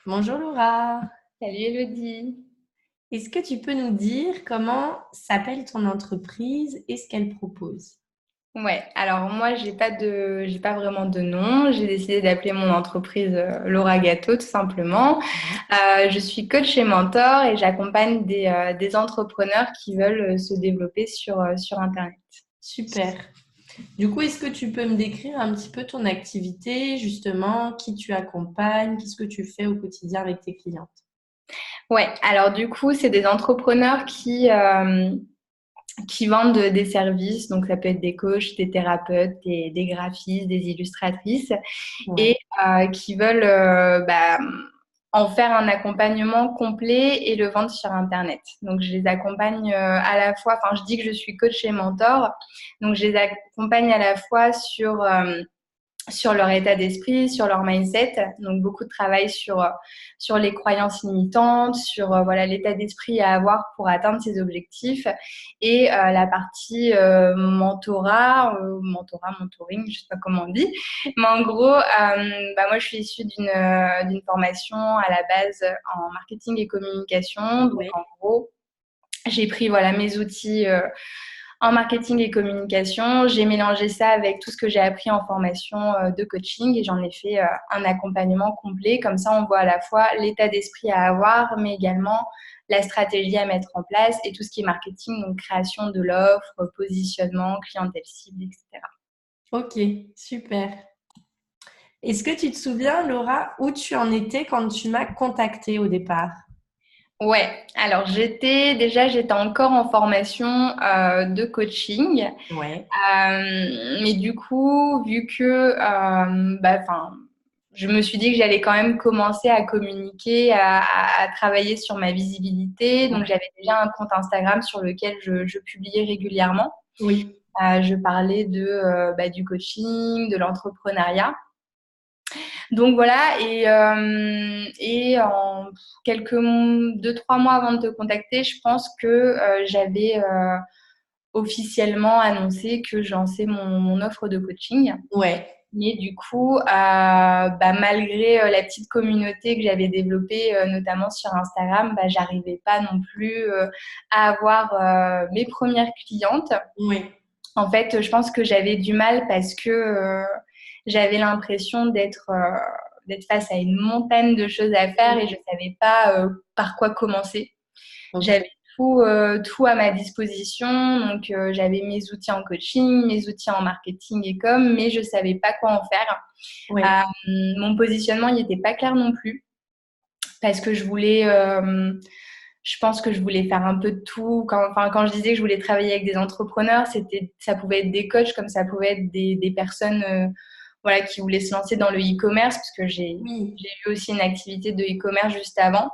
Bonjour Laura, Salut Elodie. est-ce que tu peux nous dire comment s'appelle ton entreprise et ce qu'elle propose? Ouais, alors moi j'ai pas vraiment de nom. J'ai décidé d'appeler mon entreprise Laura Gâteau tout simplement. Ouais. Je suis coach et mentor et j'accompagne des entrepreneurs qui veulent se développer sur Internet. Super. Du coup, est-ce que tu peux me décrire un petit peu ton activité, justement, qui tu accompagnes, qu'est-ce que tu fais au quotidien avec tes clientes? Ouais, alors du coup c'est des entrepreneurs qui vendent des services. Donc ça peut être des coachs, des thérapeutes, des graphistes, des illustratrices et Ouais. qui veulent en faire un accompagnement complet et le vendre sur Internet. Donc, je les accompagne à la fois, enfin, je dis que je suis coach et mentor, donc je les accompagne à la fois sur leur état d'esprit, sur leur mindset. Donc, beaucoup de travail sur les croyances limitantes, sur voilà, l'état d'esprit à avoir pour atteindre ses objectifs et la partie mentoring, je sais pas comment on dit. Mais en gros, moi, je suis issue d'une formation à la base en marketing et communication. Donc, Ouais. en gros, j'ai pris voilà, mes outils en marketing et communication. J'ai mélangé ça avec tout ce que j'ai appris en formation de coaching et j'en ai fait un accompagnement complet. Comme ça, on voit à la fois l'état d'esprit à avoir, mais également la stratégie à mettre en place et tout ce qui est marketing, donc création de l'offre, positionnement, clientèle cible, etc. Ok, super. Est-ce que tu te souviens, Laura, où tu en étais quand tu m'as contactée au départ? Ouais, alors j'étais encore en formation de coaching. Ouais. Mais du coup, vu que je me suis dit que j'allais quand même commencer à communiquer, à travailler sur ma visibilité. Donc, Ouais. j'avais déjà un compte Instagram sur lequel je publiais régulièrement. Oui. Je parlais du coaching, de l'entrepreneuriat. Donc voilà, et en deux, trois mois avant de te contacter, je pense que j'avais officiellement annoncé que je lançais mon offre de coaching. Ouais. Mais du coup, malgré la petite communauté que j'avais développée, notamment sur Instagram, j'arrivais pas non plus à avoir mes premières clientes. Oui. En fait, je pense que j'avais du mal parce que j'avais l'impression d'être face à une montagne de choses à faire et je savais pas par quoi commencer. Ok. J'avais tout à ma disposition, donc j'avais mes outils en coaching, mes outils en marketing et com, mais je savais pas quoi en faire. Ouais. Mon positionnement il n'était pas clair non plus parce que je pense que je voulais faire un peu de tout. Quand je disais que je voulais travailler avec des entrepreneurs, ça pouvait être des coachs comme ça pouvait être des personnes voilà, qui voulaient se lancer dans le e-commerce parce que Oui. j'ai eu aussi une activité de e-commerce juste avant.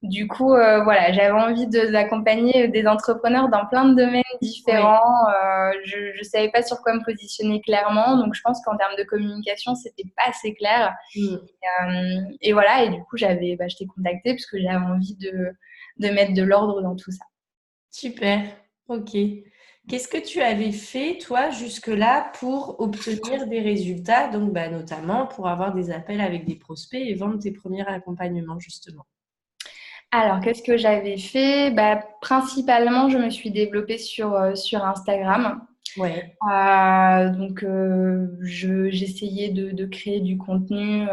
Du coup, voilà, j'avais envie d'accompagner des entrepreneurs dans plein de domaines Oui. différents. Je ne savais pas sur quoi me positionner clairement, donc je pense qu'en termes de communication, c'était pas assez clair. Mm. Et voilà, et du coup, je t'ai contacté parce que j'avais envie de mettre de l'ordre dans tout ça. Super, ok. Qu'est-ce que tu avais fait, toi, jusque-là, pour obtenir des résultats, donc notamment pour avoir des appels avec des prospects et vendre tes premiers accompagnements, justement? Alors, qu'est-ce que j'avais fait? Principalement, je me suis développée sur Instagram. Ouais, J'essayais de créer du contenu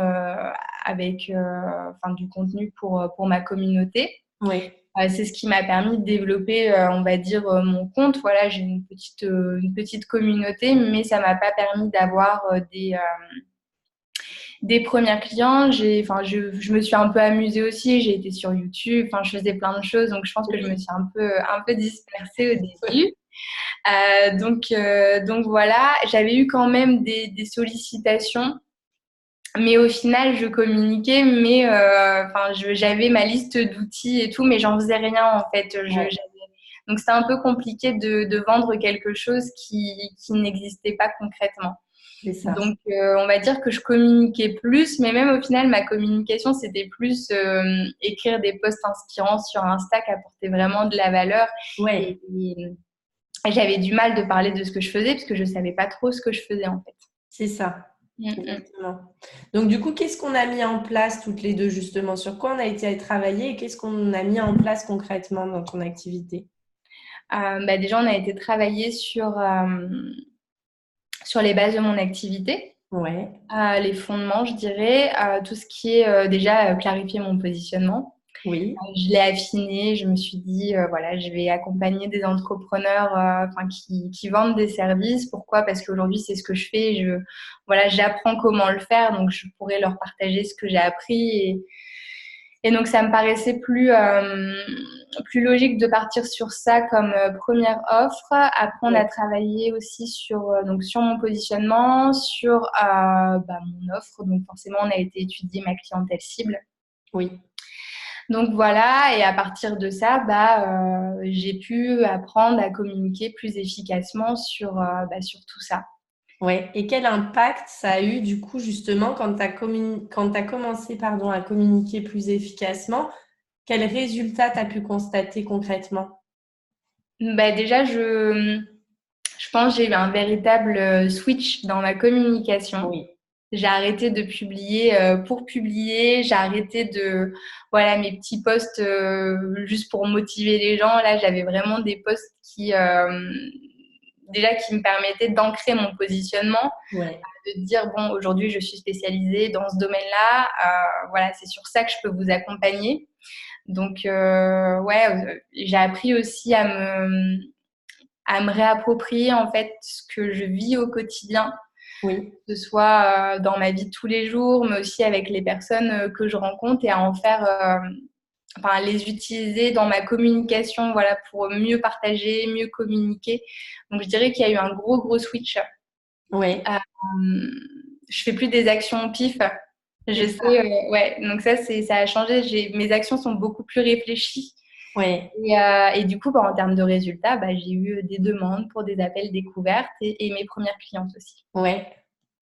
du contenu pour ma communauté. ouais, C'est ce qui m'a permis de développer, on va dire, mon compte. Voilà, j'ai une petite communauté, mais ça m'a pas permis d'avoir des premières clients. Je me suis un peu amusée aussi. J'ai été sur YouTube. Enfin, je faisais plein de choses. Donc, je pense que je me oui, suis un peu dispersée au début. Donc voilà, j'avais eu quand même des sollicitations, mais au final, je communiquais, mais j'avais ma liste d'outils et tout, mais j'en faisais rien en fait. ouais, Donc c'était un peu compliqué de vendre quelque chose qui n'existait pas concrètement. c'est ça. Donc on va dire que je communiquais plus, mais même au final, ma communication, c'était plus écrire des posts inspirants sur Insta qui apportaient vraiment de la valeur. Ouais, Et j'avais du mal de parler de ce que je faisais parce que je savais pas trop ce que je faisais en fait. c'est ça. Mm, mm. Exactement. Donc, du coup, qu'est-ce qu'on a mis en place toutes les deux, justement? Sur quoi on a été travailler et qu'est-ce qu'on a mis en place concrètement dans ton activité? Déjà, on a été travailler sur les bases de mon activité, Ouais, les fondements, je dirais, tout ce qui est déjà clarifier mon positionnement. oui, Je l'ai affiné, je me suis dit, voilà, je vais accompagner des entrepreneurs enfin, qui vendent des services. Pourquoi? Parce qu'aujourd'hui, c'est ce que je fais. Voilà, j'apprends comment le faire, donc je pourrais leur partager ce que j'ai appris. Et donc, ça me paraissait plus logique de partir sur ça comme première offre. Après, on a ouais, travaillé aussi sur mon positionnement, sur mon offre. Donc, forcément, on a été étudier ma clientèle cible. oui. Donc voilà, et à partir de ça, j'ai pu apprendre à communiquer plus efficacement sur tout ça. Ouais. Et quel impact ça a eu, du coup, justement, quand tu as commencé, pardon, à communiquer plus efficacement? Quels résultats tu as pu constater concrètement? Déjà, je pense que j'ai eu un véritable switch dans ma communication. Oui, J'ai arrêté de publier pour publier. J'ai arrêté de, voilà, mes petits posts juste pour motiver les gens. Là, j'avais vraiment des posts déjà qui me permettaient d'ancrer mon positionnement, ouais, de dire, bon, aujourd'hui, je suis spécialisée dans ce domaine-là. Voilà, c'est sur ça que je peux vous accompagner. Donc, j'ai appris aussi à me réapproprier, en fait, ce que je vis au quotidien, oui, que ce soit dans ma vie de tous les jours, mais aussi avec les personnes que je rencontre et à en faire, enfin, les utiliser dans ma communication, voilà, pour mieux partager, mieux communiquer. Donc, je dirais qu'il y a eu un gros switch. ouais. Je fais plus des actions au pif. Je C'est sais, ça. ouais. Donc ça a changé. Mes actions sont beaucoup plus réfléchies. Ouais, Et du coup, en termes de résultats, j'ai eu des demandes pour des appels découvertes et mes premières clientes aussi. ouais,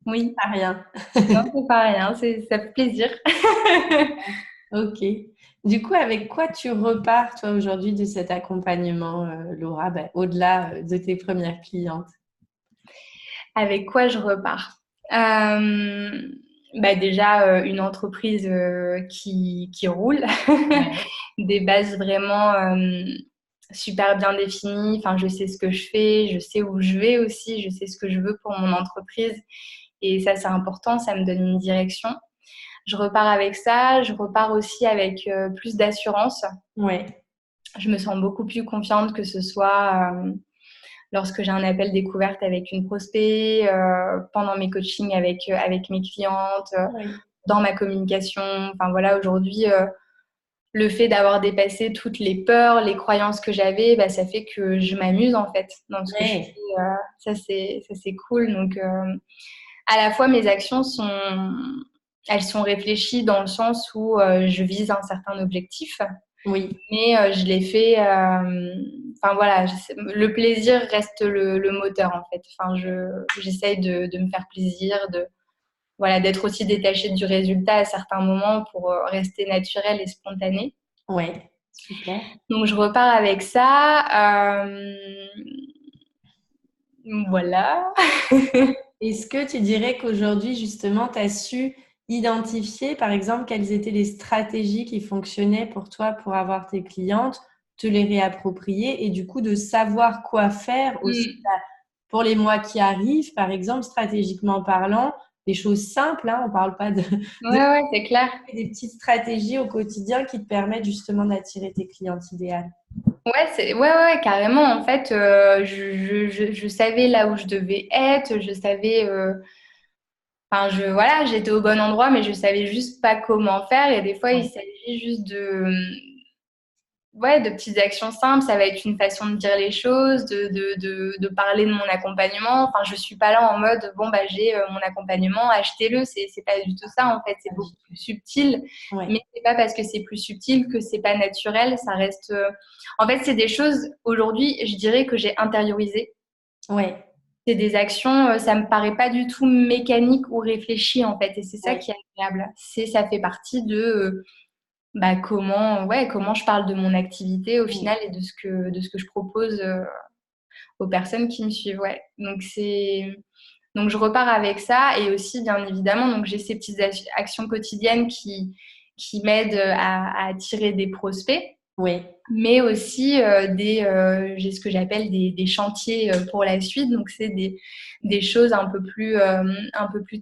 Oui, pas rien. non, c'est pas rien. Ça fait plaisir. Ok. Du coup, avec quoi tu repars, toi, aujourd'hui, de cet accompagnement, Laura, au-delà de tes premières clientes? Avec quoi je repars? Déjà, une entreprise qui roule, Ouais. des bases vraiment super bien définies. Enfin, je sais ce que je fais, je sais où je vais aussi, je sais ce que je veux pour mon entreprise. Et ça, c'est important, ça me donne une direction. Je repars avec ça, je repars aussi avec plus d'assurance. Ouais. Je me sens beaucoup plus confiante, que ce soit lorsque j'ai un appel découverte avec une prospect, pendant mes coachings avec mes clientes, Oui. dans ma communication. Enfin voilà, aujourd'hui, le fait d'avoir dépassé toutes les peurs, les croyances que j'avais, ça fait que je m'amuse en fait dans ce que je Ouais. fais. Ça c'est cool. Donc à la fois mes actions elles sont réfléchies dans le sens où je vise un certain objectif, Oui. mais je l'ai fait. Enfin voilà, le plaisir reste le moteur en fait. Enfin, j'essaye de me faire plaisir, voilà, d'être aussi détachée du résultat à certains moments pour rester naturelle et spontanée. Ouais. Super. Donc je repars avec ça. Voilà. Est-ce que tu dirais qu'aujourd'hui, justement, tu as su identifier, par exemple, quelles étaient les stratégies qui fonctionnaient pour toi pour avoir tes clientes, te les réapproprier et du coup de savoir quoi faire aussi Mm. pour les mois qui arrivent, par exemple, stratégiquement parlant, des choses simples, hein, on ne parle pas de Ouais, c'est clair. des petites stratégies au quotidien qui te permettent justement d'attirer tes clientes idéales. Ouais, carrément. En fait, je savais là où je devais être, je savais. Enfin, voilà, j'étais au bon endroit, mais je savais juste pas comment faire. Et des fois, il Ouais. s'agit juste ouais, de petites actions simples. Ça va être une façon de dire les choses, de parler de mon accompagnement. Enfin, je suis pas là en mode, bon, j'ai mon accompagnement, achetez-le. C'est pas du tout ça, en fait. C'est beaucoup plus subtil. Ouais. Mais c'est pas parce que c'est plus subtil que c'est pas naturel. Ça reste. En fait, c'est des choses, aujourd'hui, je dirais que j'ai intériorisé. Ouais. C'est des actions, ça me paraît pas du tout mécanique ou réfléchi, en fait. Et c'est ça Ouais. qui est agréable. Ça fait partie de comment je parle de mon activité au Ouais. final et de ce que je propose aux personnes qui me suivent. Ouais. Donc, je repars avec ça et aussi, bien évidemment, donc j'ai ces petites actions quotidiennes qui m'aident à attirer des prospects, Oui, mais aussi j'ai ce que j'appelle des chantiers pour la suite. Donc, c'est des choses un peu plus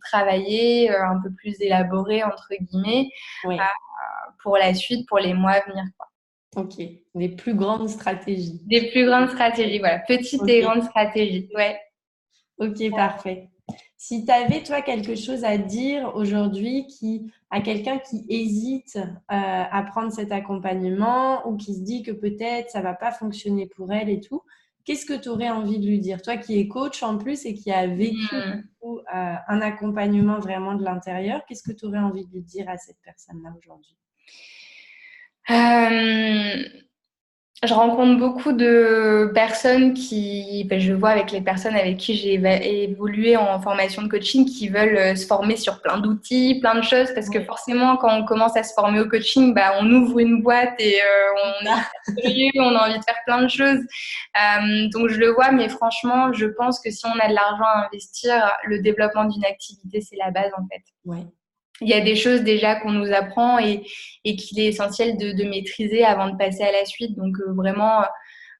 travaillées, un peu plus élaborées, entre guillemets, oui. pour la suite, pour les mois à venir. Ok. Des plus grandes stratégies. Des plus grandes stratégies, voilà. Petites et Ok. grandes stratégies, ouais. Ok, parfait. Si tu avais, toi, quelque chose à dire aujourd'hui à quelqu'un qui hésite à prendre cet accompagnement ou qui se dit que peut-être ça va pas fonctionner pour elle et tout, qu'est-ce que tu aurais envie de lui dire? Toi qui es coach en plus et qui a vécu du Hmm. coup, un accompagnement vraiment de l'intérieur, qu'est-ce que tu aurais envie de lui dire à cette personne-là aujourd'hui? Euh, Je rencontre beaucoup de personnes je vois avec les personnes avec qui j'ai évolué en formation de coaching qui veulent se former sur plein d'outils, plein de choses, parce que Oui, forcément, quand on commence à se former au coaching, bah, on ouvre une boîte et on est ça. hyper curieux, on a envie de faire plein de choses. Donc, je le vois, mais franchement, je pense que si on a de l'argent à investir, le développement d'une activité, c'est la base, en fait. Ouais. Il y a des choses déjà qu'on nous apprend et qu'il est essentiel de maîtriser avant de passer à la suite. Donc vraiment,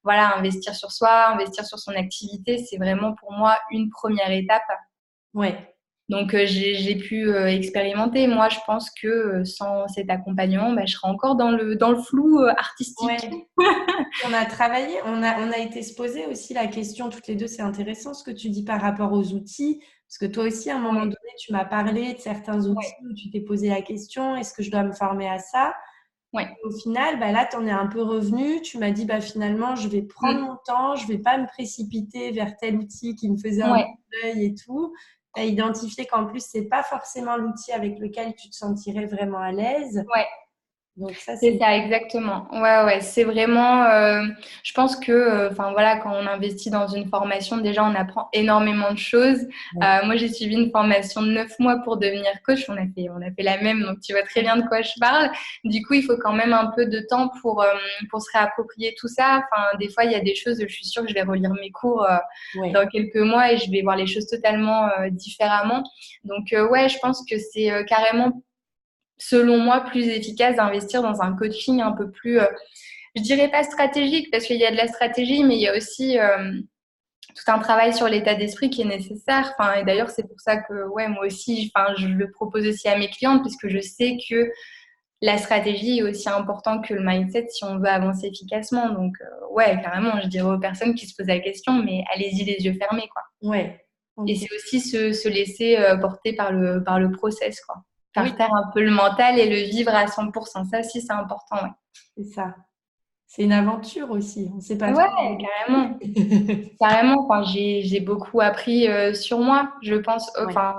voilà, investir sur soi, investir sur son activité, c'est vraiment pour moi une première étape. Ouais. Donc j'ai pu expérimenter. Moi, je pense que sans cet accompagnement, bah, je serais encore dans le flou artistique. Ouais. On a travaillé, on a été se poser aussi la question toutes les deux. C'est intéressant ce que tu dis par rapport aux outils, parce que toi aussi, à un moment Ouais, donné, tu m'as parlé de certains outils ouais, où tu t'es posé la question, est-ce que je dois me former à ça? ouais. Au final, bah là, tu en es un peu revenu. Tu m'as dit, bah, finalement, je vais prendre Mm. mon temps, je vais pas me précipiter vers tel outil qui me faisait un peu Ouais. l'œil et tout. Tu as identifié qu'en plus, c'est pas forcément l'outil avec lequel tu te sentirais vraiment à l'aise. Ouais. Donc ça, C'est c'est ça, exactement. Ouais, ouais, c'est vraiment. Je pense que, enfin voilà, quand on investit dans une formation, déjà, on apprend énormément de choses. ouais. Moi, j'ai suivi une formation de 9 mois pour devenir coach. On a fait la même, donc tu vois très bien de quoi je parle. Du coup, il faut quand même un peu de temps pour se réapproprier tout ça. Enfin, des fois, il y a des choses, je suis sûre que je vais relire mes cours Ouais. dans quelques mois et je vais voir les choses totalement différemment. Donc, ouais, je pense que c'est carrément selon moi, plus efficace d'investir dans un coaching un peu plus, je dirais pas stratégique, parce qu'il y a de la stratégie, mais il y a aussi tout un travail sur l'état d'esprit qui est nécessaire. Enfin, et d'ailleurs, c'est pour ça que, ouais, moi aussi, enfin, je le propose aussi à mes clientes, puisque je sais que la stratégie est aussi importante que le mindset si on veut avancer efficacement. Donc, ouais, carrément, je dirais aux personnes qui se posent la question, mais allez-y les yeux fermés, quoi. Ouais. Et Ok. c'est aussi se laisser porter par le process, quoi. Oui, Faire taire un peu le mental et le vivre à 100%. Ça aussi, c'est important, ouais. c'est ça. C'est une aventure aussi. On ne sait pas trop. Ouais, carrément. Carrément, enfin, j'ai beaucoup appris sur moi, je pense. Ouais. Enfin,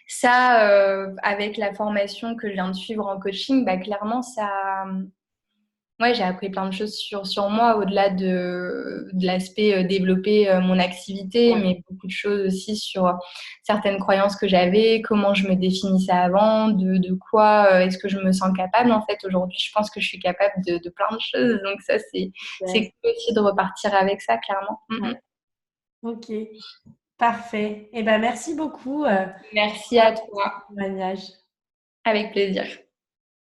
ça, avec la formation que je viens de suivre en coaching, bah, clairement, ouais, j'ai appris plein de choses sur moi, au-delà de l'aspect développer mon activité, Ouais. mais beaucoup de choses aussi sur certaines croyances que j'avais, comment je me définissais avant, de quoi est-ce que je me sens capable. En fait, aujourd'hui, je pense que je suis capable de plein de choses. Donc ça, Super. c'est cool aussi de repartir avec ça, clairement. Ouais. Mm, mm. Ok. Parfait. Eh ben, merci beaucoup Merci pour à ce toi, témoignage. avec plaisir.